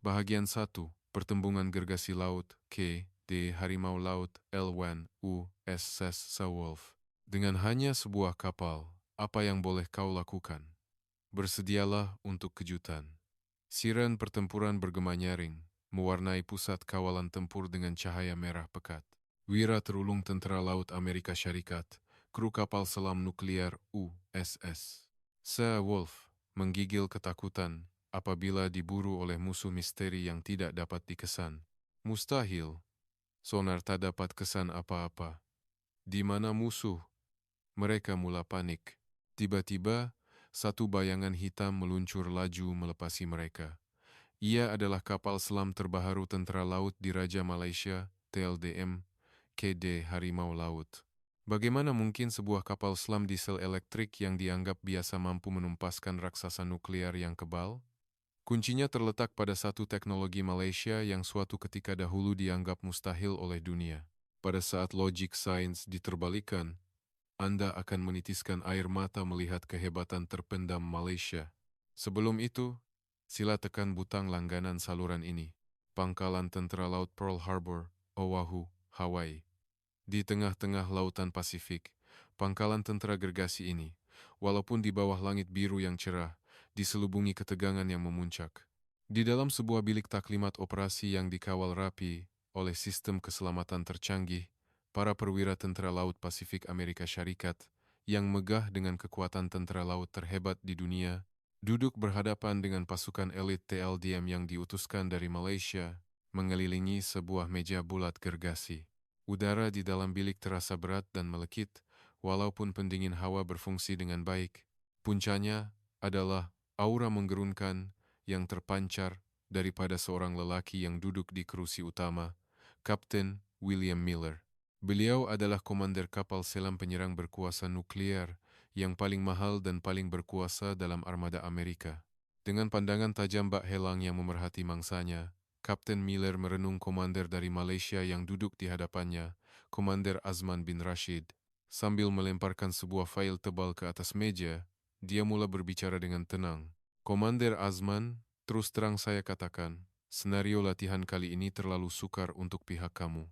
Bahagian 1. Pertembungan Gergasi Laut K. D. Harimau Laut L1 U. S. Ses Sewolf. Dengan hanya sebuah kapal, apa yang boleh kau lakukan? Bersedialah untuk kejutan. Siren pertempuran bergema nyaring, mewarnai pusat kawalan tempur dengan cahaya merah pekat. Wira terulung Tentara Laut Amerika Syarikat, kru kapal selam nuklear USS Sewolf, menggigil ketakutan apabila diburu oleh musuh misteri yang tidak dapat dikesan. Mustahil, sonar tak dapat kesan apa-apa. Di mana musuh? Mereka mula panik. Tiba-tiba, satu bayangan hitam meluncur laju melepasi mereka. Ia adalah kapal selam terbaru Tentara Laut Diraja Malaysia, TLDM, KD Harimau Laut. Bagaimana mungkin sebuah kapal selam diesel elektrik yang dianggap biasa mampu menumpaskan raksasa nuklear yang kebal? Kuncinya terletak pada satu teknologi Malaysia yang suatu ketika dahulu dianggap mustahil oleh dunia. Pada saat logik sains diterbalikan, Anda akan menitiskan air mata melihat kehebatan terpendam Malaysia. Sebelum itu, sila tekan butang langganan saluran ini. Pangkalan Tentera Laut Pearl Harbor, Oahu, Hawaii. Di tengah-tengah lautan Pasifik, pangkalan tentera gergasi ini, walaupun di bawah langit biru yang cerah, diselubungi ketegangan yang memuncak. Di dalam sebuah bilik taklimat operasi yang dikawal rapi oleh sistem keselamatan tercanggih, para perwira tentara laut Pasifik Amerika Syarikat yang megah dengan kekuatan tentara laut terhebat di dunia, duduk berhadapan dengan pasukan elit TLDM yang diutuskan dari Malaysia, mengelilingi sebuah meja bulat gergasi. Udara di dalam bilik terasa berat dan melekit, walaupun pendingin hawa berfungsi dengan baik. Puncanya adalah aura menggerunkan yang terpancar daripada seorang lelaki yang duduk di kerusi utama, Kapten William Miller. Beliau adalah komander kapal selam penyerang berkuasa nuklear yang paling mahal dan paling berkuasa dalam armada Amerika. Dengan pandangan tajam bak helang yang memerhati mangsanya, Kapten Miller merenung komander dari Malaysia yang duduk di hadapannya, Komander Azman bin Rashid. Sambil melemparkan sebuah fail tebal ke atas meja, dia mula berbicara dengan tenang. Komander Azman, terus terang saya katakan, senario latihan kali ini terlalu sukar untuk pihak kamu.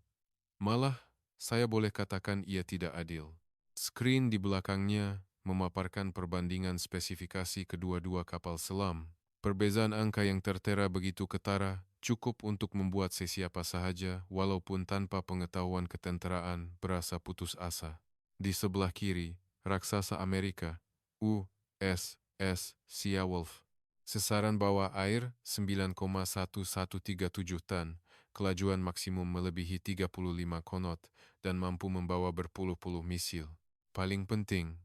Malah, saya boleh katakan ia tidak adil. Skrin di belakangnya memaparkan perbandingan spesifikasi kedua-dua kapal selam. Perbezaan angka yang tertera begitu ketara cukup untuk membuat sesiapa sahaja, walaupun tanpa pengetahuan ketenteraan, berasa putus asa. Di sebelah kiri, raksasa Amerika, USS Seawolf. Sesaran bawah air 9,1137 ton, kelajuan maksimum melebihi 35 knot, dan mampu membawa berpuluh-puluh misil. Paling penting,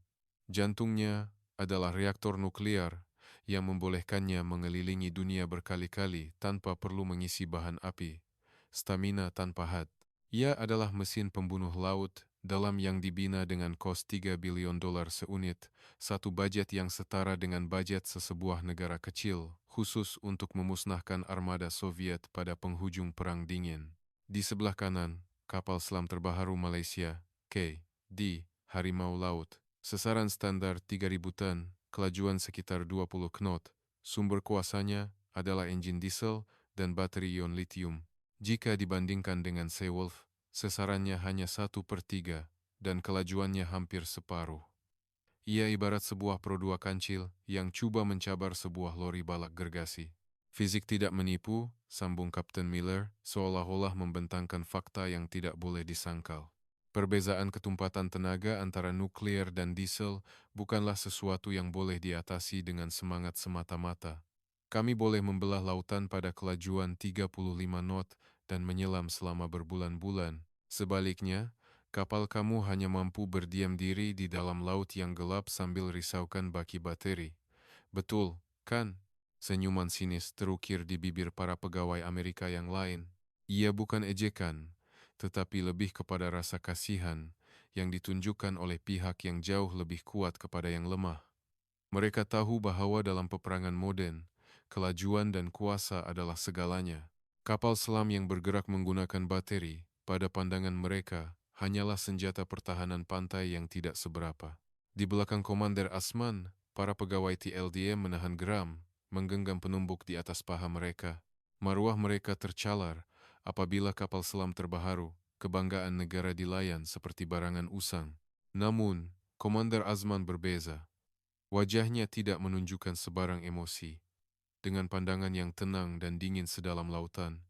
jantungnya adalah reaktor nuklear yang membolehkannya mengelilingi dunia berkali-kali tanpa perlu mengisi bahan api. Stamina tanpa had. Ia adalah mesin pembunuh laut dalam yang dibina dengan kos $3 bilion seunit, satu budget yang setara dengan budget sesebuah negara kecil, khusus untuk memusnahkan armada Soviet pada penghujung Perang Dingin. Di sebelah kanan, kapal selam terbaru Malaysia, KD Harimau Laut. Sesaran standar 3.000 ton, kelajuan sekitar 20 knot. Sumber kuasanya adalah enjin diesel dan bateri ion lithium. Jika dibandingkan dengan Seawolf, sesarannya hanya 1/3 dan kelajuannya hampir separuh. Ia ibarat sebuah Pro 2 kancil yang coba mencabar sebuah lori balak gergasi. Fizik tidak menipu, sambung Kapten Miller, seolah-olah membentangkan fakta yang tidak boleh disangkal. Perbezaan ketumpatan tenaga antara nuklir dan diesel bukanlah sesuatu yang boleh diatasi dengan semangat semata-mata. Kami boleh membelah lautan pada kelajuan 35 knot dan menyelam selama berbulan-bulan. Sebaliknya, kapal kamu hanya mampu berdiam diri di dalam laut yang gelap sambil risaukan baki bateri. Betul, kan? Senyuman sinis terukir di bibir para pegawai Amerika yang lain. Ia bukan ejekan, tetapi lebih kepada rasa kasihan yang ditunjukkan oleh pihak yang jauh lebih kuat kepada yang lemah. Mereka tahu bahwa dalam peperangan modern, kelajuan dan kuasa adalah segalanya. Kapal selam yang bergerak menggunakan bateri, pada pandangan mereka, hanyalah senjata pertahanan pantai yang tidak seberapa. Di belakang Komander Azman, para pegawai TLDM menahan geram, menggenggam penumbuk di atas paha mereka. Maruah mereka tercalar apabila kapal selam terbaharu, kebanggaan negara dilayan seperti barangan usang. Namun, Komander Azman berbeza. Wajahnya tidak menunjukkan sebarang emosi. Dengan pandangan yang tenang dan dingin sedalam lautan,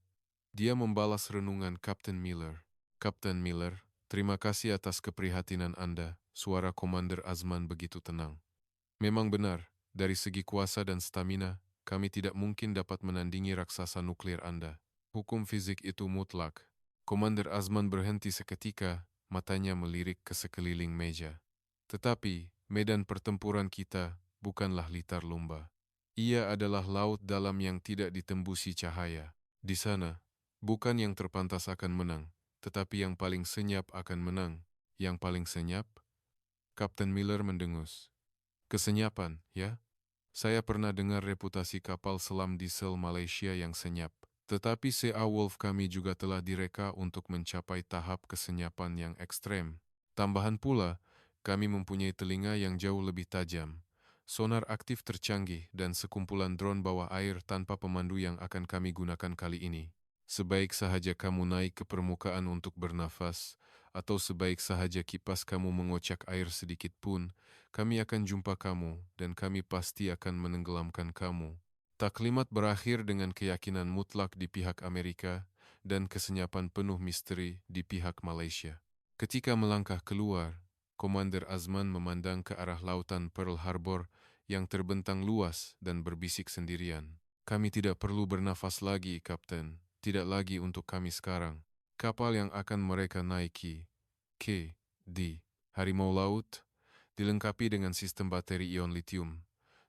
dia membalas renungan Kapten Miller. Kapten Miller, terima kasih atas keprihatinan Anda. Suara Komander Azman begitu tenang. Memang benar, dari segi kuasa dan stamina, kami tidak mungkin dapat menandingi raksasa nuklir Anda. Hukum fizik itu mutlak. Komander Azman berhenti seketika, matanya melirik ke sekeliling meja. Tetapi, medan pertempuran kita bukanlah litar lumba. Ia adalah laut dalam yang tidak ditembusi cahaya. Di sana, bukan yang terpantas akan menang, tetapi yang paling senyap akan menang. Yang paling senyap? Kapten Miller mendengus. Kesenyapan, ya? Saya pernah dengar reputasi kapal selam diesel Malaysia yang senyap. Tetapi Sea Wolf kami juga telah direka untuk mencapai tahap kesenyapan yang ekstrem. Tambahan pula, kami mempunyai telinga yang jauh lebih tajam, sonar aktif tercanggih, dan sekumpulan drone bawah air tanpa pemandu yang akan kami gunakan kali ini. Sebaik sahaja kamu naik ke permukaan untuk bernafas, atau sebaik sahaja kipas kamu mengocak air sedikit pun, kami akan jumpa kamu, dan kami pasti akan menenggelamkan kamu. Taklimat berakhir dengan keyakinan mutlak di pihak Amerika dan kesenyapan penuh misteri di pihak Malaysia. Ketika melangkah keluar, Komander Azman memandang ke arah lautan Pearl Harbor yang terbentang luas dan berbisik sendirian. Kami tidak perlu bernafas lagi, Kapten. Tidak lagi untuk kami sekarang. Kapal yang akan mereka naiki, KD, Harimau Laut, dilengkapi dengan sistem bateri ion litium,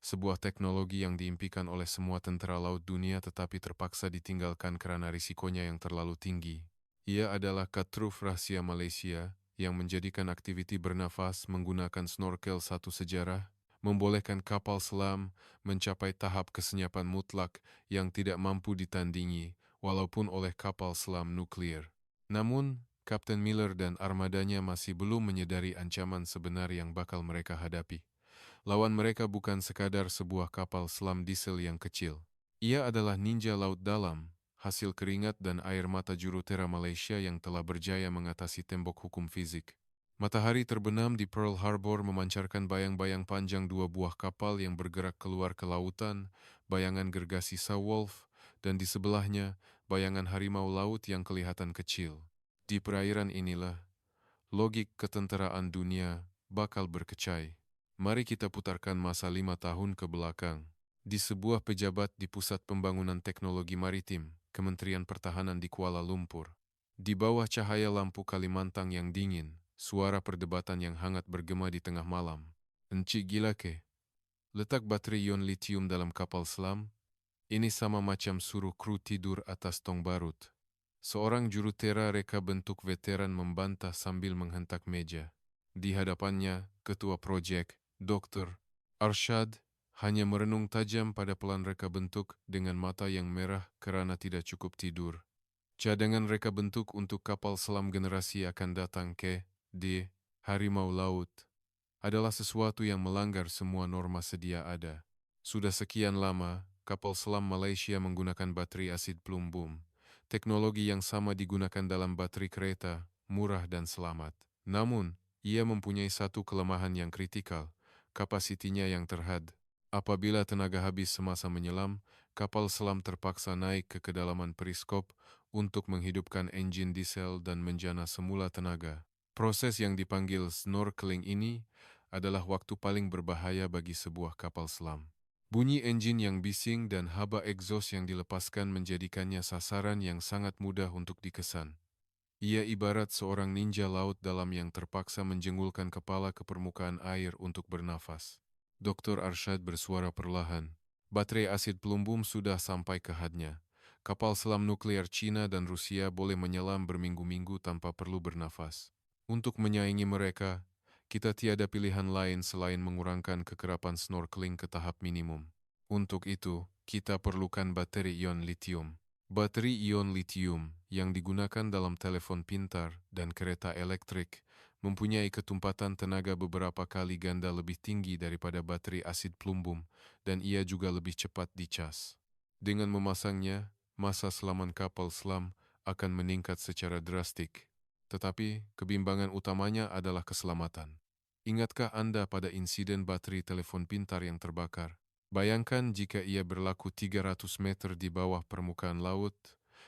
sebuah teknologi yang diimpikan oleh semua tentara laut dunia tetapi terpaksa ditinggalkan karena risikonya yang terlalu tinggi. Ia adalah katruf rahasia Malaysia yang menjadikan aktiviti bernafas menggunakan snorkel satu sejarah, membolehkan kapal selam mencapai tahap kesenyapan mutlak yang tidak mampu ditandingi walaupun oleh kapal selam nuklir. Namun, Kapten Miller dan armadanya masih belum menyadari ancaman sebenar yang bakal mereka hadapi. Lawan mereka bukan sekadar sebuah kapal selam diesel yang kecil. Ia adalah ninja laut dalam, hasil keringat dan air mata jurutera Malaysia yang telah berjaya mengatasi tembok hukum fizik. Matahari terbenam di Pearl Harbor memancarkan bayang-bayang panjang dua buah kapal yang bergerak keluar ke lautan, bayangan gergasi Sea Wolf, dan di sebelahnya, bayangan harimau laut yang kelihatan kecil. Di perairan inilah, logik ketenteraan dunia bakal berkecai. Mari kita putarkan masa 5 tahun ke belakang. Di sebuah pejabat di Pusat Pembangunan Teknologi Maritim, Kementerian Pertahanan di Kuala Lumpur. Di bawah cahaya lampu Kalimantan yang dingin, suara perdebatan yang hangat bergema di tengah malam. Encik gila ke? Letak baterai ion litium dalam kapal selam? Ini sama macam suruh kru tidur atas tong barut. Seorang jurutera reka bentuk veteran membantah sambil menghentak meja. Di hadapannya, ketua proyek, Dr. Arshad, hanya merenung tajam pada pelan reka bentuk dengan mata yang merah kerana tidak cukup tidur. Cadangan reka bentuk untuk kapal selam generasi akan datang di Harimau Laut adalah sesuatu yang melanggar semua norma sedia ada. Sudah sekian lama, kapal selam Malaysia menggunakan baterai asid plumbum. Teknologi yang sama digunakan dalam baterai kereta, murah dan selamat. Namun, ia mempunyai satu kelemahan yang kritikal, kapasitinya yang terhad. Apabila tenaga habis semasa menyelam, kapal selam terpaksa naik ke kedalaman periskop untuk menghidupkan enjin diesel dan menjana semula tenaga. Proses yang dipanggil snorkeling ini adalah waktu paling berbahaya bagi sebuah kapal selam. Bunyi enjin yang bising dan haba egsos yang dilepaskan menjadikannya sasaran yang sangat mudah untuk dikesan. Ia ibarat seorang ninja laut dalam yang terpaksa menjenggulkan kepala ke permukaan air untuk bernafas. Dr. Arshad bersuara perlahan. Baterai asid plumbum sudah sampai ke hadnya. Kapal selam nuklir China dan Rusia boleh menyelam berminggu-minggu tanpa perlu bernafas. Untuk menyaingi mereka, kita tiada pilihan lain selain mengurangkan kekerapan snorkeling ke tahap minimum. Untuk itu, kita perlukan baterai ion litium. Baterai ion litium yang digunakan dalam telepon pintar dan kereta elektrik mempunyai ketumpatan tenaga beberapa kali ganda lebih tinggi daripada baterai asid plumbum dan ia juga lebih cepat dicas. Dengan memasangnya, masa selaman kapal selam akan meningkat secara drastik. Tetapi kebimbangan utamanya adalah keselamatan. Ingatkah Anda pada insiden bateri telepon pintar yang terbakar? Bayangkan jika ia berlaku 300 meter di bawah permukaan laut,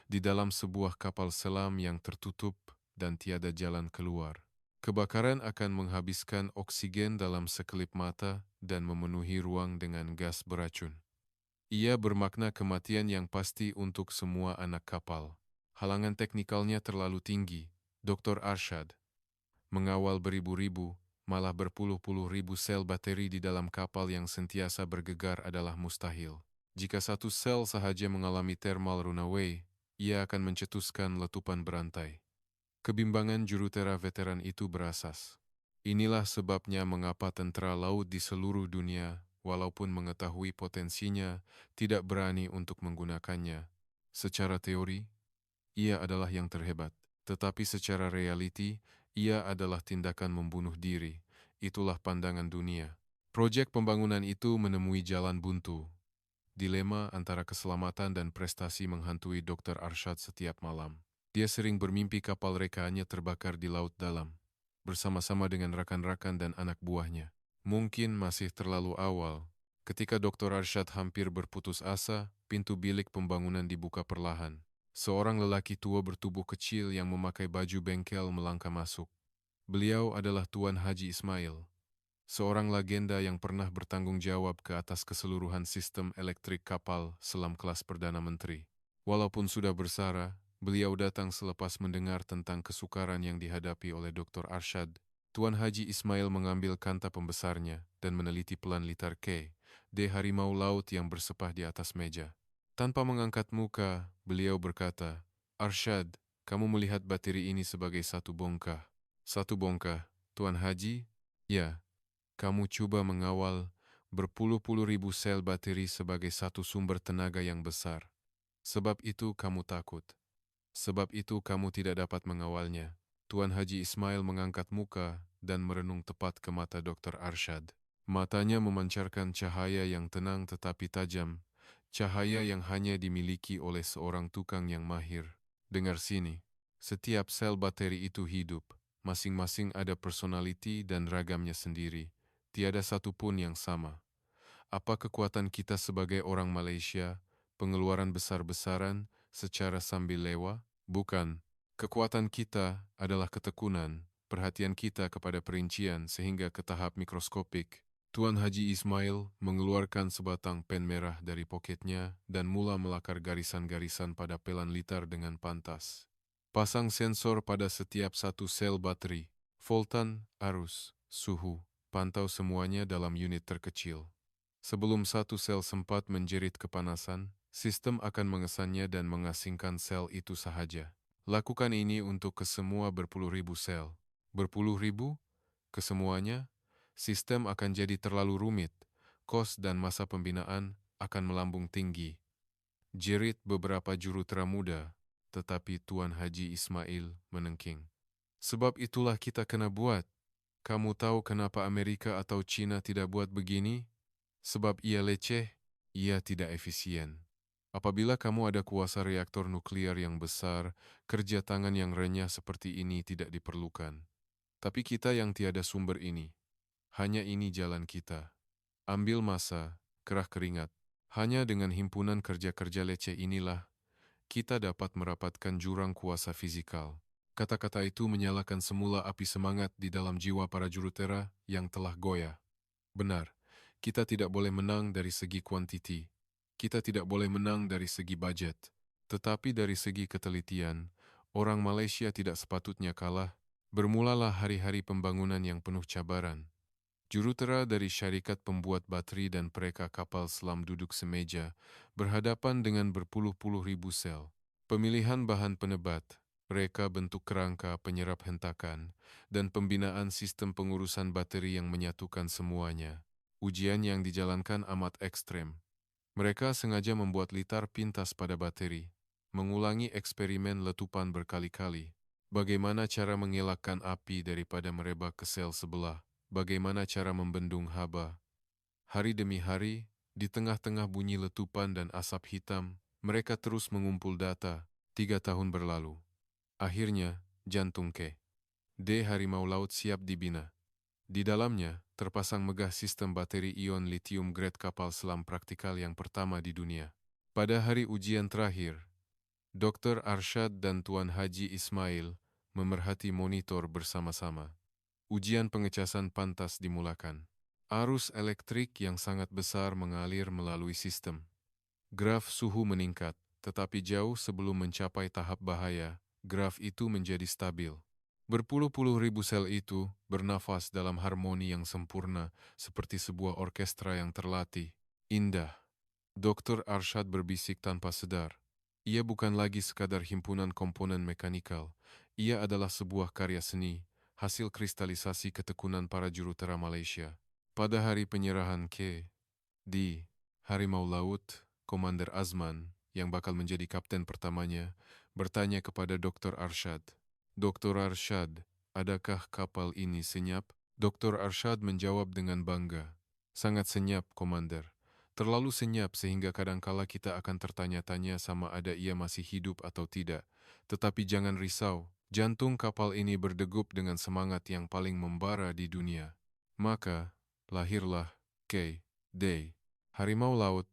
di dalam sebuah kapal selam yang tertutup dan tiada jalan keluar. Kebakaran akan menghabiskan oksigen dalam sekelip mata dan memenuhi ruang dengan gas beracun. Ia bermakna kematian yang pasti untuk semua anak kapal. Halangan teknikalnya terlalu tinggi. Dr. Arshad mengawal beribu-ribu, malah berpuluh-puluh ribu sel bateri di dalam kapal yang sentiasa bergegar adalah mustahil. Jika satu sel sahaja mengalami thermal runaway, ia akan mencetuskan letupan berantai. Kebimbangan jurutera veteran itu berasas. Inilah sebabnya mengapa tentara laut di seluruh dunia, walaupun mengetahui potensinya, tidak berani untuk menggunakannya. Secara teori, ia adalah yang terhebat. Tetapi secara realiti, ia adalah tindakan membunuh diri. Itulah pandangan dunia. Proyek pembangunan itu menemui jalan buntu. Dilema antara keselamatan dan prestasi menghantui Dr. Arshad setiap malam. Dia sering bermimpi kapal rekaannya terbakar di laut dalam, bersama-sama dengan rakan-rakan dan anak buahnya. Mungkin masih terlalu awal. Ketika Dr. Arshad hampir berputus asa, pintu bilik pembangunan dibuka perlahan. Seorang lelaki tua bertubuh kecil yang memakai baju bengkel melangkah masuk. Beliau adalah Tuan Haji Ismail, seorang legenda yang pernah bertanggung jawab ke atas keseluruhan sistem elektrik kapal selam kelas Perdana Menteri. Walaupun sudah bersara, beliau datang selepas mendengar tentang kesukaran yang dihadapi oleh Dr. Arshad. Tuan Haji Ismail mengambil kanta pembesarnya dan meneliti pelan litar K, D harimau laut yang bersepah di atas meja. Tanpa mengangkat muka, beliau berkata, "Arshad, kamu melihat bateri ini sebagai satu bongkah." "Satu bongkah, Tuan Haji?" "Ya, kamu coba mengawal berpuluh-puluh ribu sel bateri sebagai satu sumber tenaga yang besar. Sebab itu kamu takut. Sebab itu kamu tidak dapat mengawalnya." Tuan Haji Ismail mengangkat muka dan merenung tepat ke mata Dr. Arshad. Matanya memancarkan cahaya yang tenang tetapi tajam, cahaya yang hanya dimiliki oleh seorang tukang yang mahir. "Dengar sini, setiap sel bateri itu hidup, masing-masing ada personality dan ragamnya sendiri. Tiada satu pun yang sama. Apa kekuatan kita sebagai orang Malaysia, pengeluaran besar-besaran secara sambil lewa? Bukan. Kekuatan kita adalah ketekunan, perhatian kita kepada perincian sehingga ke tahap mikroskopik." Tuan Haji Ismail mengeluarkan sebatang pen merah dari poketnya dan mula melakar garisan-garisan pada pelan litar dengan pantas. "Pasang sensor pada setiap satu sel bateri. Voltan, arus, suhu, pantau semuanya dalam unit terkecil. Sebelum satu sel sempat menjerit kepanasan, sistem akan mengesannya dan mengasingkan sel itu sahaja. Lakukan ini untuk kesemua berpuluh ribu sel." "Berpuluh ribu? Kesemuanya?" Sistem akan jadi terlalu rumit, kos dan masa pembinaan akan melambung tinggi. Jerit beberapa jurutera muda, tetapi Tuan Haji Ismail menengking. "Sebab itulah kita kena buat. Kamu tahu kenapa Amerika atau China tidak buat begini? Sebab ia leceh, ia tidak efisien. Apabila kamu ada kuasa reaktor nuklir yang besar, kerja tangan yang renyah seperti ini tidak diperlukan. Tapi kita yang tiada sumber ini. Hanya ini jalan kita. Ambil masa, kerah keringat. Hanya dengan himpunan kerja-kerja leceh inilah, kita dapat merapatkan jurang kuasa fisikal." Kata-kata itu menyalakan semula api semangat di dalam jiwa para jurutera yang telah goyah. Benar, kita tidak boleh menang dari segi kuantiti. Kita tidak boleh menang dari segi budget. Tetapi dari segi ketelitian, orang Malaysia tidak sepatutnya kalah. Bermulalah hari-hari pembangunan yang penuh cabaran. Jurutera dari syarikat pembuat bateri dan pereka kapal selam duduk semeja, berhadapan dengan berpuluh-puluh ribu sel. Pemilihan bahan penebat, reka bentuk kerangka penyerap hentakan, dan pembinaan sistem pengurusan bateri yang menyatukan semuanya. Ujian yang dijalankan amat ekstrem. Mereka sengaja membuat litar pintas pada bateri, mengulangi eksperimen letupan berkali-kali. Bagaimana cara mengelakkan api daripada merebak ke sel sebelah? Bagaimana cara membendung haba? Hari demi hari, di tengah-tengah bunyi letupan dan asap hitam, Mereka terus mengumpul data. 3 tahun berlalu. Akhirnya, jantung D harimau laut siap dibina. Di dalamnya, terpasang megah sistem bateri ion litium grade kapal selam praktikal yang pertama di dunia. Pada hari ujian terakhir, Dr. Arsyad dan Tuan Haji Ismail memerhati monitor bersama-sama. Ujian pengecasan pantas dimulakan. Arus elektrik yang sangat besar mengalir melalui sistem. Graf suhu meningkat, tetapi jauh sebelum mencapai tahap bahaya, graf itu menjadi stabil. Berpuluh-puluh ribu sel itu bernafas dalam harmoni yang sempurna, seperti sebuah orkestra yang terlatih. Indah. Dr. Arsyad berbisik tanpa sadar. Ia bukan lagi sekadar himpunan komponen mekanikal. Ia adalah sebuah karya seni, hasil kristalisasi ketekunan para jurutera Malaysia. Pada hari penyerahan di Harimau Laut, Komander Azman, yang bakal menjadi kapten pertamanya, bertanya kepada Dr. Arsyad. Dr. Arsyad, adakah kapal ini senyap? Dr. Arsyad menjawab dengan bangga. Sangat senyap, Komander. Terlalu senyap sehingga kadangkala kita akan tertanya-tanya sama ada ia masih hidup atau tidak. Tetapi jangan risau, jantung kapal ini berdegup dengan semangat yang paling membara di dunia. Maka, lahirlah D. Harimau Laut,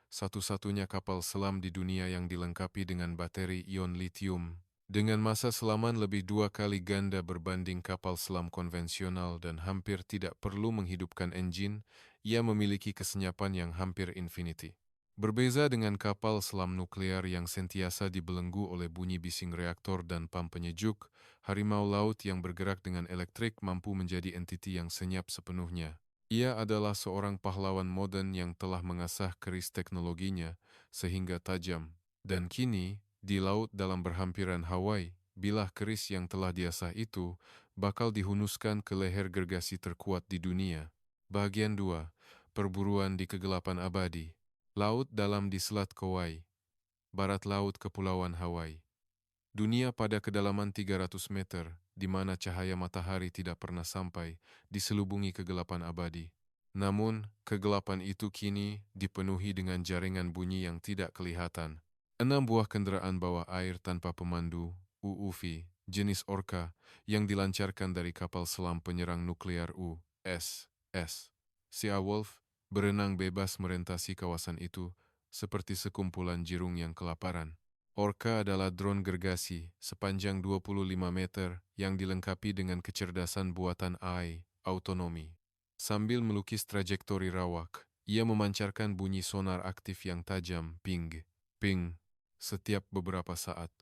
satu-satunya kapal selam di dunia yang dilengkapi dengan bateri ion litium, dengan masa selaman lebih 2 kali ganda berbanding kapal selam konvensional dan hampir tidak perlu menghidupkan enjin, ia memiliki kesenyapan yang hampir infinity. Berbeza dengan kapal selam nuklear yang sentiasa dibelenggu oleh bunyi bising reaktor dan pam penyejuk, harimau laut yang bergerak dengan elektrik mampu menjadi entiti yang senyap sepenuhnya. Ia adalah seorang pahlawan modern yang telah mengasah keris teknologinya sehingga tajam. Dan kini, di laut dalam berhampiran Hawaii, bilah keris yang telah diasah itu bakal dihunuskan ke leher gergasi terkuat di dunia. Bagian 2. Perburuan di kegelapan abadi. Laut dalam di Selat Kauai. Barat laut Kepulauan Hawaii. Dunia pada kedalaman 300 meter, di mana cahaya matahari tidak pernah sampai, diselubungi kegelapan abadi. Namun, kegelapan itu kini dipenuhi dengan jaringan bunyi yang tidak kelihatan. 6 buah kendaraan bawah air tanpa pemandu, UUV, jenis Orca, yang dilancarkan dari kapal selam penyerang nuklear USS Seawolf, berenang bebas merentasi kawasan itu, seperti sekumpulan jirung yang kelaparan. Orca adalah drone gergasi sepanjang 25 meter yang dilengkapi dengan kecerdasan buatan AI, autonomi. Sambil melukis trajektori rawak, ia memancarkan bunyi sonar aktif yang tajam, ping, ping, setiap beberapa saat.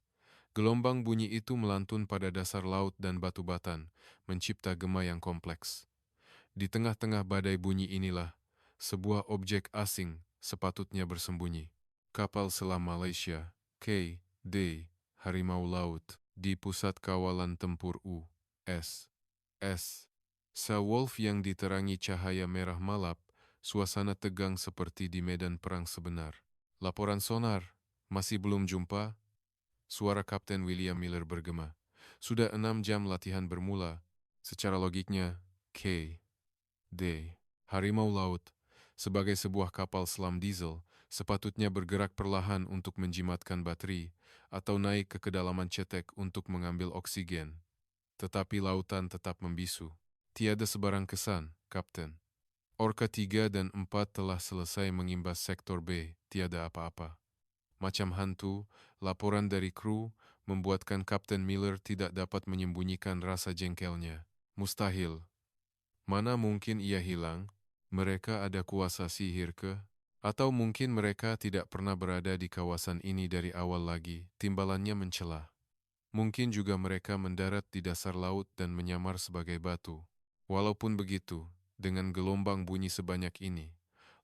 Gelombang bunyi itu melantun pada dasar laut dan batu batan, mencipta gema yang kompleks. Di tengah-tengah badai bunyi inilah, sebuah objek asing sepatutnya bersembunyi. Kapal selam Malaysia, D. Harimau Laut, di Pusat Kawalan Tempur USS Seawolf yang diterangi cahaya merah malap, suasana tegang seperti di medan perang sebenar. Laporan sonar, masih belum jumpa? Suara Kapten William Miller bergema. Sudah 6 jam latihan bermula. Secara logiknya, D. Harimau Laut, sebagai sebuah kapal selam diesel, sepatutnya bergerak perlahan untuk menjimatkan bateri atau naik ke kedalaman cetek untuk mengambil oksigen. Tetapi lautan tetap membisu. Tiada sebarang kesan, Kapten. Orca 3 dan 4 telah selesai mengimbas sektor B, tiada apa-apa. Macam hantu, laporan dari kru membuatkan Kapten Miller tidak dapat menyembunyikan rasa jengkelnya. Mustahil. Mana mungkin ia hilang? Mereka ada kuasa sihir ke? Atau mungkin mereka tidak pernah berada di kawasan ini dari awal lagi, timbalannya mencela. Mungkin juga mereka mendarat di dasar laut dan menyamar sebagai batu. Walaupun begitu, dengan gelombang bunyi sebanyak ini,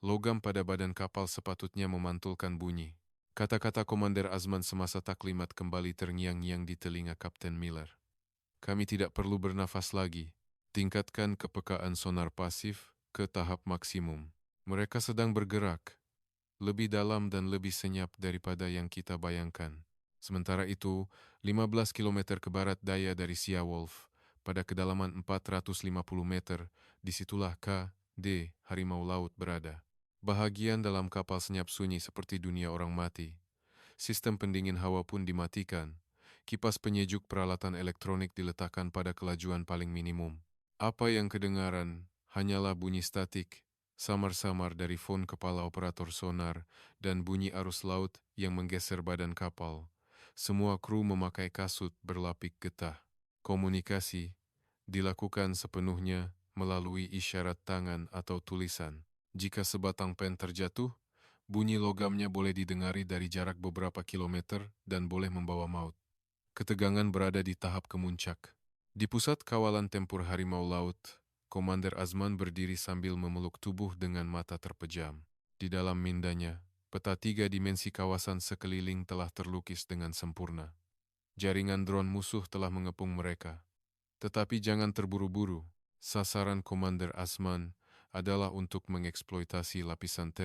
logam pada badan kapal sepatutnya memantulkan bunyi. Kata-kata Komander Azman semasa taklimat kembali terngiang-ngiang di telinga Kapten Miller. Kami tidak perlu bernafas lagi. Tingkatkan kepekaan sonar pasif ke tahap maksimum. Mereka sedang bergerak, lebih dalam dan lebih senyap daripada yang kita bayangkan. Sementara itu, 15 km ke barat daya dari Seawolf, pada kedalaman 450 meter, disitulah D. Harimau Laut berada. Bahagian dalam kapal senyap sunyi seperti dunia orang mati. Sistem pendingin hawa pun dimatikan. Kipas penyejuk peralatan elektronik diletakkan pada kelajuan paling minimum. Apa yang kedengaran hanyalah bunyi statik, samar-samar dari fon kepala operator sonar dan bunyi arus laut yang menggeser badan kapal. Semua kru memakai kasut berlapik getah. Komunikasi dilakukan sepenuhnya melalui isyarat tangan atau tulisan. Jika sebatang pen terjatuh, bunyi logamnya boleh didengari dari jarak beberapa kilometer dan boleh membawa maut. Ketegangan berada di tahap kemuncak. Di pusat kawalan tempur harimau laut, Komander Azman berdiri sambil memeluk tubuh dengan mata terpejam. Di dalam mindanya, peta 3 dimensi kawasan sekeliling telah terlukis dengan sempurna. Jaringan drone musuh telah mengepung mereka. Tetapi jangan terburu-buru. Sasaran Komander Azman adalah untuk mengeksploitasi lapisan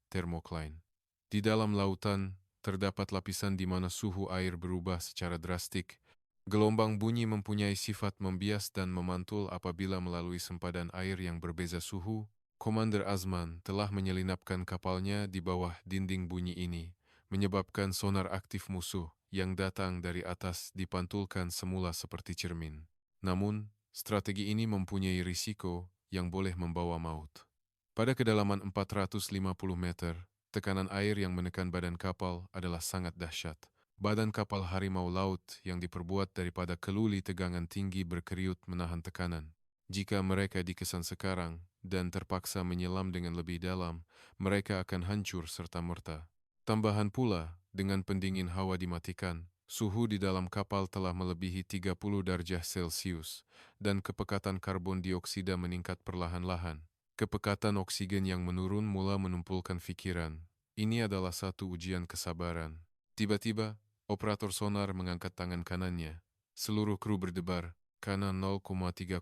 thermocline. Di dalam lautan, terdapat lapisan di mana suhu air berubah secara drastik. Gelombang bunyi mempunyai sifat membias dan memantul apabila melalui sempadan air yang berbeza suhu. Komander Azman telah menyelinapkan kapalnya di bawah dinding bunyi ini, menyebabkan sonar aktif musuh yang datang dari atas dipantulkan semula seperti cermin. Namun, strategi ini mempunyai risiko yang boleh membawa maut. Pada kedalaman 450 meter, tekanan air yang menekan badan kapal adalah sangat dahsyat. Badan kapal harimau laut yang diperbuat daripada keluli tegangan tinggi berkeriut menahan tekanan. Jika mereka dikesan sekarang dan terpaksa menyelam dengan lebih dalam, mereka akan hancur serta-merta. Tambahan pula, dengan pendingin hawa dimatikan, suhu di dalam kapal telah melebihi 30 derajat Celcius, dan kepekatan karbon dioksida meningkat perlahan-lahan. Kepekatan oksigen yang menurun mula menumpulkan fikiran. Ini adalah satu ujian kesabaran. Tiba-tiba, operator sonar mengangkat tangan kanannya. Seluruh kru berdebar, kanan 0,3,0,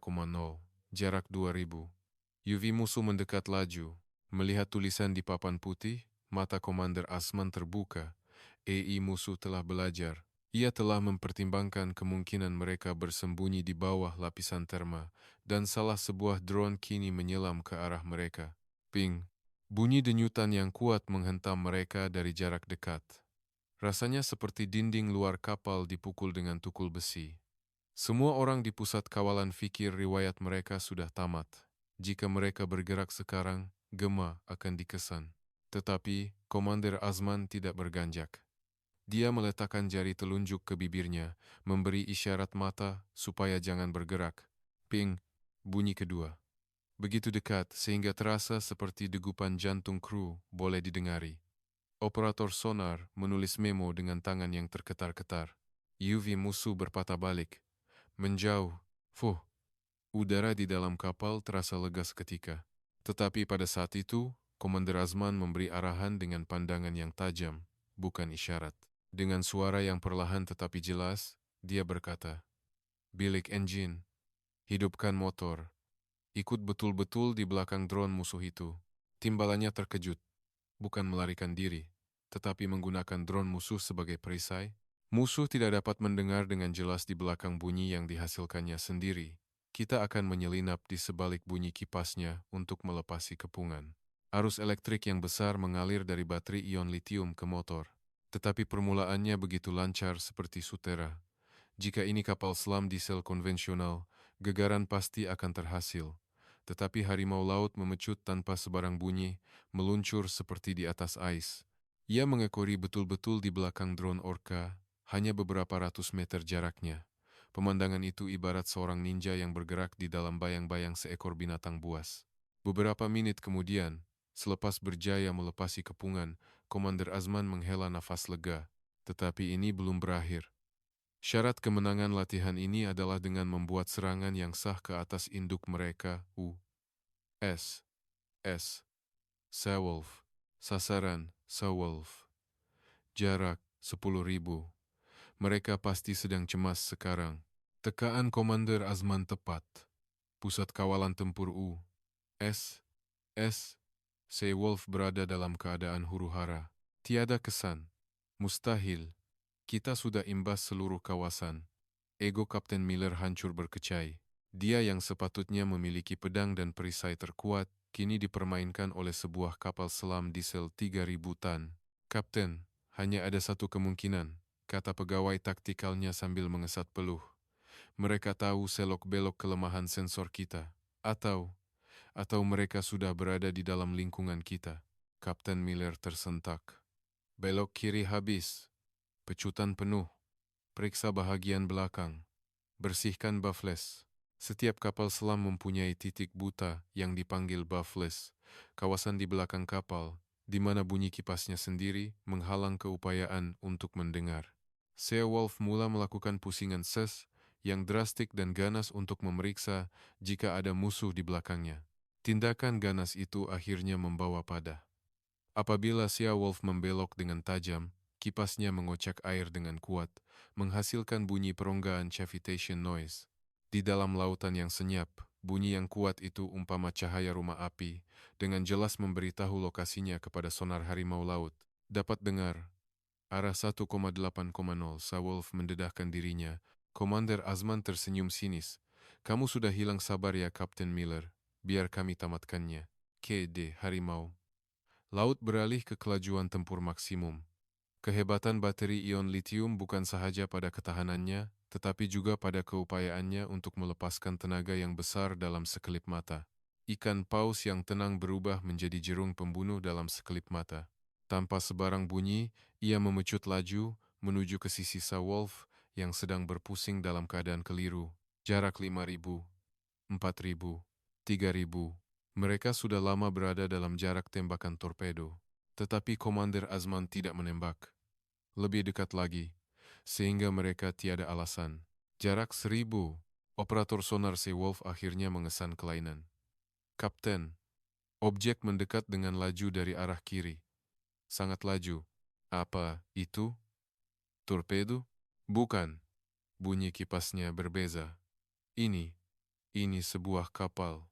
jarak 2000. UV musuh mendekat laju. Melihat tulisan di papan putih, mata Komander Azman terbuka. AI musuh telah belajar. Ia telah mempertimbangkan kemungkinan mereka bersembunyi di bawah lapisan terma, dan salah sebuah drone kini menyelam ke arah mereka. Ping! Bunyi denyutan yang kuat menghentam mereka dari jarak dekat. Rasanya seperti dinding luar kapal dipukul dengan tukul besi. Semua orang di pusat kawalan fikir riwayat mereka sudah tamat. Jika mereka bergerak sekarang, Gema akan dikesan. Tetapi, Komander Azman tidak berganjak. Dia meletakkan jari telunjuk ke bibirnya, memberi isyarat mata supaya jangan bergerak. Ping! Bunyi kedua. Begitu dekat sehingga terasa seperti degupan jantung kru boleh didengari. Operator sonar menulis memo dengan tangan yang terketar-ketar. UV musuh berpatah balik. Menjauh. Fuh. Udara di dalam kapal terasa lega seketika. Tetapi pada saat itu, Komander Azman memberi arahan dengan pandangan yang tajam, bukan isyarat. Dengan suara yang perlahan tetapi jelas, dia berkata, "Bilik engine, hidupkan motor." Ikut betul-betul di belakang drone musuh itu. Timbalannya terkejut, bukan melarikan diri, tetapi menggunakan drone musuh sebagai perisai. Musuh tidak dapat mendengar dengan jelas di belakang bunyi yang dihasilkannya sendiri. Kita akan menyelinap di sebalik bunyi kipasnya untuk melepasi kepungan. Arus elektrik yang besar mengalir dari baterai ion litium ke motor. Tetapi permulaannya begitu lancar seperti sutera. Jika ini kapal selam diesel konvensional, gegaran pasti akan terhasil. Tetapi harimau laut memecut tanpa sebarang bunyi, meluncur seperti di atas ais. Ia mengekori betul-betul di belakang drone Orca, hanya beberapa ratus meter jaraknya. Pemandangan itu ibarat seorang ninja yang bergerak di dalam bayang-bayang seekor binatang buas. Beberapa menit kemudian, selepas berjaya melepasi kepungan, Komander Azman menghela nafas lega. Tetapi ini belum berakhir. Syarat kemenangan latihan ini adalah dengan membuat serangan yang sah ke atas induk mereka, U.S.S. Seawolf. Sasaran, Seawolf. Jarak, 10.000. Mereka pasti sedang cemas sekarang. Tekaan Komander Azman tepat. Pusat kawalan tempur U.S.S. Seawolf berada dalam keadaan huru-hara. Tiada kesan. Mustahil. Kita sudah imbas seluruh kawasan. Ego Kapten Miller hancur berkecai. Dia yang sepatutnya memiliki pedang dan perisai terkuat, kini dipermainkan oleh sebuah kapal selam diesel 3.000 tan. Kapten, Hanya ada satu kemungkinan, kata pegawai taktikalnya sambil mengesat peluh. Mereka tahu selok-belok kelemahan sensor kita. Atau mereka sudah berada di dalam lingkungan kita. Kapten Miller tersentak. Belok kiri habis. Pecutan penuh. Periksa bahagian belakang. Bersihkan baffles. Setiap kapal selam mempunyai titik buta yang dipanggil baffles. Kawasan di belakang kapal, di mana bunyi kipasnya sendiri menghalang keupayaan untuk mendengar. Seawolf mula melakukan pusingan ses yang drastik dan ganas untuk memeriksa jika ada musuh di belakangnya. Tindakan ganas itu akhirnya membawa pada. Apabila Seawolf membelok dengan tajam, kipasnya mengocak air dengan kuat, menghasilkan bunyi peronggaan cavitation noise. Di dalam lautan yang senyap, bunyi yang kuat itu umpama cahaya rumah api, dengan jelas memberitahu lokasinya kepada sonar harimau laut. Dapat dengar, arah 1,8,0, Seawolf mendedahkan dirinya. Komander Azman tersenyum sinis. Kamu sudah hilang sabar ya, Kapten Miller. Biar kami tamatkannya. KD Harimau. Laut beralih ke kelajuan tempur maksimum. Kehebatan bateri ion litium bukan sahaja pada ketahanannya, tetapi juga pada keupayaannya untuk melepaskan tenaga yang besar dalam sekelip mata. Ikan paus yang tenang berubah menjadi jerung pembunuh dalam sekelip mata. Tanpa sebarang bunyi, ia memecut laju menuju ke sisi Seawolf yang sedang berpusing dalam keadaan keliru. Jarak 5.000, 4.000, 3.000. Mereka sudah lama berada dalam jarak tembakan torpedo. Tetapi Komander Azman tidak menembak. Lebih dekat lagi, sehingga mereka tiada alasan. Jarak 1.000. Operator sonar Seawolf akhirnya mengesan kelainan. Kapten, objek mendekat dengan laju dari arah kiri. Sangat laju. Apa itu? Torpedo? Bukan. Bunyi kipasnya berbeza. Ini sebuah kapal.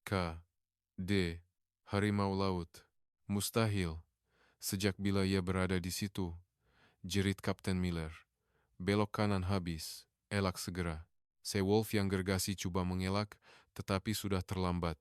KD Harimau Laut. Mustahil. Sejak bila ia berada di situ? Jerit Kapten Miller. Belok kanan habis. Elak segera. Seawolf yang gergasi coba mengelak, tetapi sudah terlambat.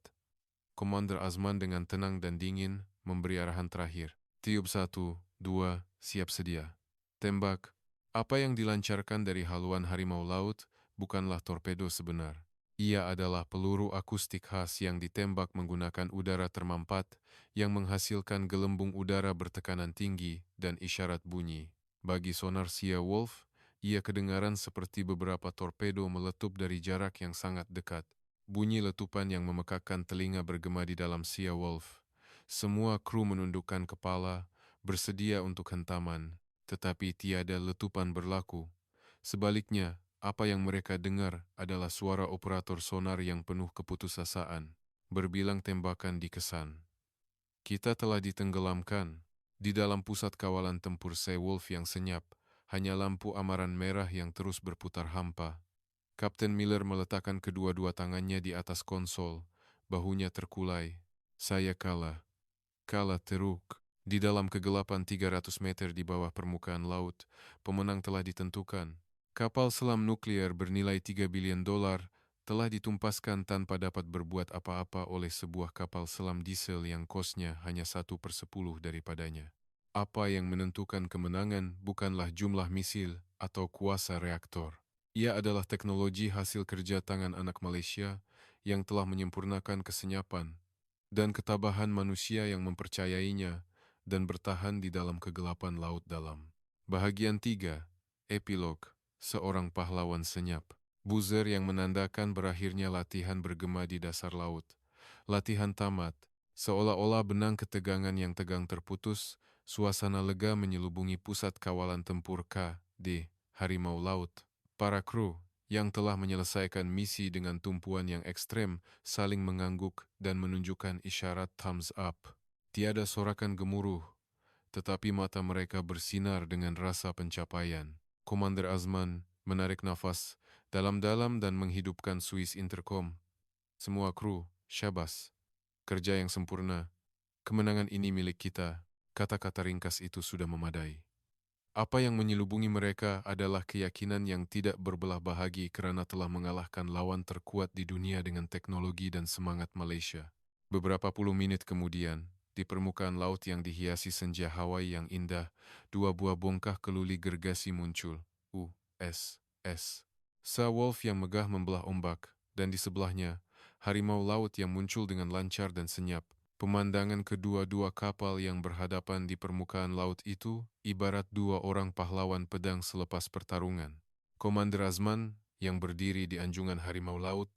Komander Azman dengan tenang dan dingin memberi arahan terakhir. Tiup 1, 2, siap sedia. Tembak. Apa yang dilancarkan dari haluan harimau laut bukanlah torpedo sebenar. Ia adalah peluru akustik khas yang ditembak menggunakan udara termampat yang menghasilkan gelembung udara bertekanan tinggi dan isyarat bunyi. Bagi sonar Seawolf, ia kedengaran seperti beberapa torpedo meletup dari jarak yang sangat dekat. Bunyi letupan yang memekakkan telinga bergema di dalam Seawolf. Semua kru menundukkan kepala, bersedia untuk hentaman, tetapi tiada letupan berlaku. Sebaliknya, apa yang mereka dengar adalah suara operator sonar yang penuh keputusasaan. Berbilang tembakan dikesan. Kita telah ditenggelamkan. Di dalam pusat kawalan tempur Seawolf yang senyap, hanya lampu amaran merah yang terus berputar hampa. Kapten Miller meletakkan kedua-dua tangannya di atas konsol, bahunya terkulai. Saya kalah. Kalah teruk. Di dalam kegelapan 300 meter di bawah permukaan laut, pemenang telah ditentukan. Kapal selam nuklir bernilai $3 bilion telah ditumpaskan tanpa dapat berbuat apa-apa oleh sebuah kapal selam diesel yang kosnya hanya 1/10 daripadanya. Apa yang menentukan kemenangan bukanlah jumlah misil atau kuasa reaktor. Ia adalah teknologi hasil kerja tangan anak Malaysia yang telah menyempurnakan kesenyapan dan ketabahan manusia yang mempercayainya dan bertahan di dalam kegelapan laut dalam. Bahagian 3, Epilog, seorang pahlawan senyap. Buzzer yang menandakan berakhirnya latihan bergema di dasar laut. Latihan tamat, seolah-olah benang ketegangan yang tegang terputus, suasana lega menyelubungi pusat kawalan tempur KD Harimau Laut. Para kru yang telah menyelesaikan misi dengan tumpuan yang ekstrem saling mengangguk dan menunjukkan isyarat thumbs up. Tiada sorakan gemuruh, tetapi mata mereka bersinar dengan rasa pencapaian. Komander Azman menarik nafas dalam-dalam dan menghidupkan Swiss intercom. Semua kru, syabas. Kerja yang sempurna. Kemenangan ini milik kita. Kata-kata ringkas itu sudah memadai. Apa yang menyelubungi mereka adalah keyakinan yang tidak berbelah bahagi kerana telah mengalahkan lawan terkuat di dunia dengan teknologi dan semangat Malaysia. Beberapa puluh menit kemudian, di permukaan laut yang dihiasi senja Hawaii yang indah, dua buah bongkah keluli gergasi muncul. USS Saarwolf yang megah membelah ombak, dan di sebelahnya, harimau laut yang muncul dengan lancar dan senyap. Pemandangan kedua-dua kapal yang berhadapan di permukaan laut itu ibarat dua orang pahlawan pedang selepas pertarungan. Komander Azman, yang berdiri di anjungan harimau laut,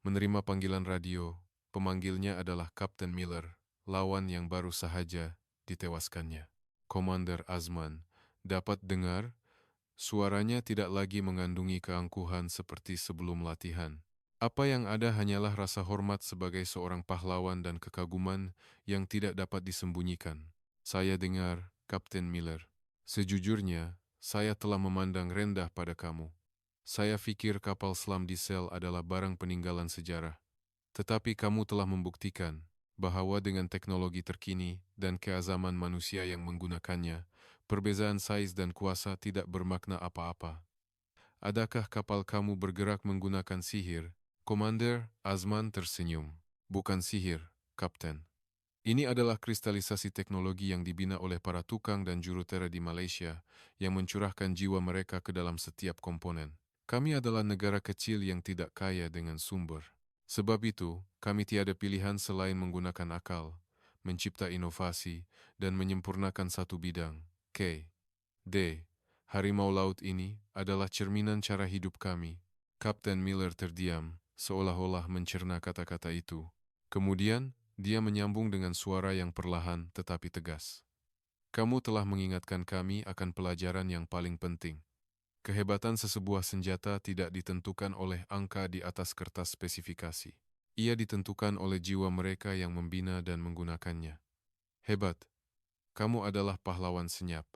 menerima panggilan radio. Pemanggilnya adalah Kapten Miller, lawan yang baru sahaja ditewaskannya. Komander Azman dapat dengar, suaranya tidak lagi mengandungi keangkuhan seperti sebelum latihan. Apa yang ada hanyalah rasa hormat sebagai seorang pahlawan dan kekaguman yang tidak dapat disembunyikan. Saya dengar, Kapten Miller. Sejujurnya, saya telah memandang rendah pada kamu. Saya pikir kapal selam diesel adalah barang peninggalan sejarah. Tetapi kamu telah membuktikan bahwa dengan teknologi terkini dan keazaman manusia yang menggunakannya, perbezaan saiz dan kuasa tidak bermakna apa-apa. Adakah kapal kamu bergerak menggunakan sihir? Komander Azman tersenyum. Bukan sihir, Kapten. Ini adalah kristalisasi teknologi yang dibina oleh para tukang dan jurutera di Malaysia yang mencurahkan jiwa mereka ke dalam setiap komponen. Kami adalah negara kecil yang tidak kaya dengan sumber. Sebab itu, kami tiada pilihan selain menggunakan akal, mencipta inovasi, dan menyempurnakan satu bidang. Harimau laut ini adalah cerminan cara hidup kami. Kapten Miller terdiam, seolah-olah mencerna kata-kata itu. Kemudian, dia menyambung dengan suara yang perlahan tetapi tegas. Kamu telah mengingatkan kami akan pelajaran yang paling penting. Kehebatan sesebuah senjata tidak ditentukan oleh angka di atas kertas spesifikasi. Ia ditentukan oleh jiwa mereka yang membina dan menggunakannya. Hebat, kamu adalah pahlawan senyap.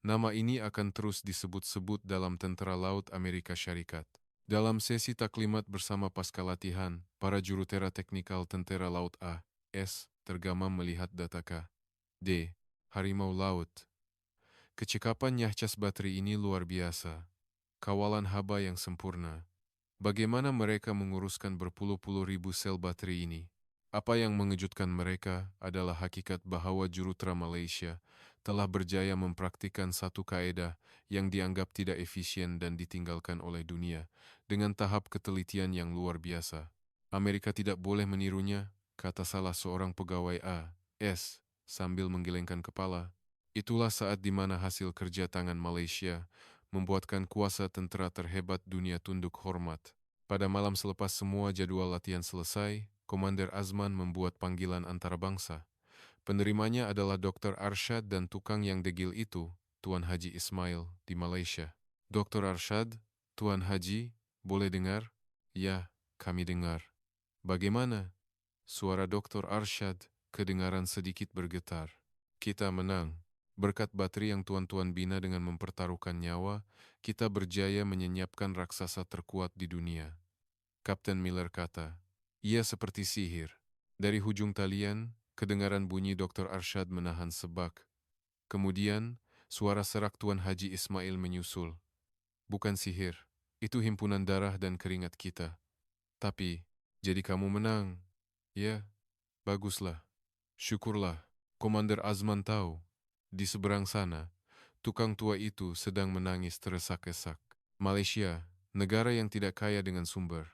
Nama ini akan terus disebut-sebut dalam Tentara Laut Amerika Syarikat. Dalam sesi taklimat bersama pasca latihan, para jurutera teknikal Tentara Laut A.S. tergamam melihat data K.D. Harimau Laut. Kecekapan Yahcas Batri ini luar biasa. Kawalan haba yang sempurna. Bagaimana mereka menguruskan berpuluh-puluh ribu sel bateri ini? Apa yang mengejutkan mereka adalah hakikat bahwa jurutera Malaysia telah berjaya mempraktikkan satu kaedah yang dianggap tidak efisien dan ditinggalkan oleh dunia dengan tahap ketelitian yang luar biasa. Amerika tidak boleh menirunya, kata salah seorang pegawai A.S. sambil menggelengkan kepala. Itulah saat di mana hasil kerja tangan Malaysia membuatkan kuasa tentara terhebat dunia tunduk hormat. Pada malam selepas semua jadwal latihan selesai, Komander Azman membuat panggilan antarabangsa. Penerimanya adalah Dr. Arsyad dan tukang yang degil itu, Tuan Haji Ismail, di Malaysia. Dr. Arsyad, Tuan Haji, boleh dengar? Ya, kami dengar. Bagaimana? Suara Dr. Arsyad kedengaran sedikit bergetar. Kita menang. Berkat bateri yang tuan-tuan bina dengan mempertaruhkan nyawa, kita berjaya menyenyapkan raksasa terkuat di dunia. Kapten Miller kata, ia seperti sihir. Dari hujung talian, kedengaran bunyi Dr. Arsyad menahan sebak. Kemudian, suara serak Tuan Haji Ismail menyusul. Bukan sihir, itu himpunan darah dan keringat kita. Tapi, jadi kamu menang. Ya, baguslah. Syukurlah. Komander Azman tahu. Di seberang sana, tukang tua itu sedang menangis teresak-esak. Malaysia, negara yang tidak kaya dengan sumber.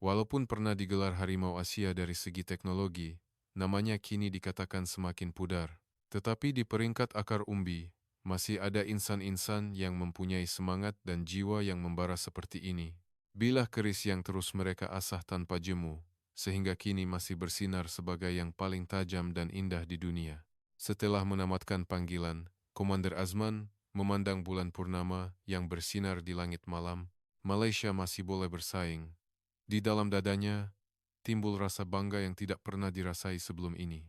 Walaupun pernah digelar harimau Asia dari segi teknologi, namanya kini dikatakan semakin pudar. Tetapi di peringkat akar umbi, masih ada insan-insan yang mempunyai semangat dan jiwa yang membara seperti ini. Bilah keris yang terus mereka asah tanpa jemu, sehingga kini masih bersinar sebagai yang paling tajam dan indah di dunia. Setelah menamatkan panggilan, Komander Azman memandang bulan purnama yang bersinar di langit malam. Malaysia masih boleh bersaing. Di dalam dadanya, timbul rasa bangga yang tidak pernah dirasai sebelum ini.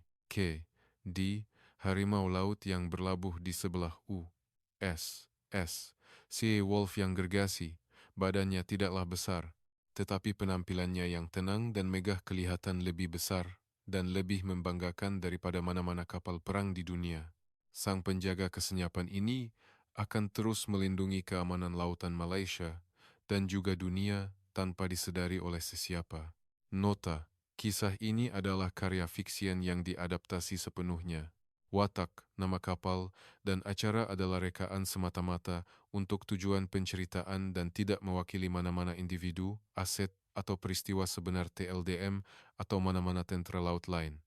Harimau laut yang berlabuh di sebelah USS Saarwolf yang gergasi, badannya tidaklah besar, tetapi penampilannya yang tenang dan megah kelihatan lebih besar dan lebih membanggakan daripada mana-mana kapal perang di dunia. Sang penjaga kesenyapan ini akan terus melindungi keamanan lautan Malaysia dan juga dunia tanpa disedari oleh sesiapa. Nota, Kisah ini adalah karya fiksian yang diadaptasi sepenuhnya. Watak, nama kapal, dan acara adalah rekaan semata-mata untuk tujuan penceritaan dan tidak mewakili mana-mana individu, aset, atau peristiwa sebenar TLDM atau mana-mana tentara laut lain.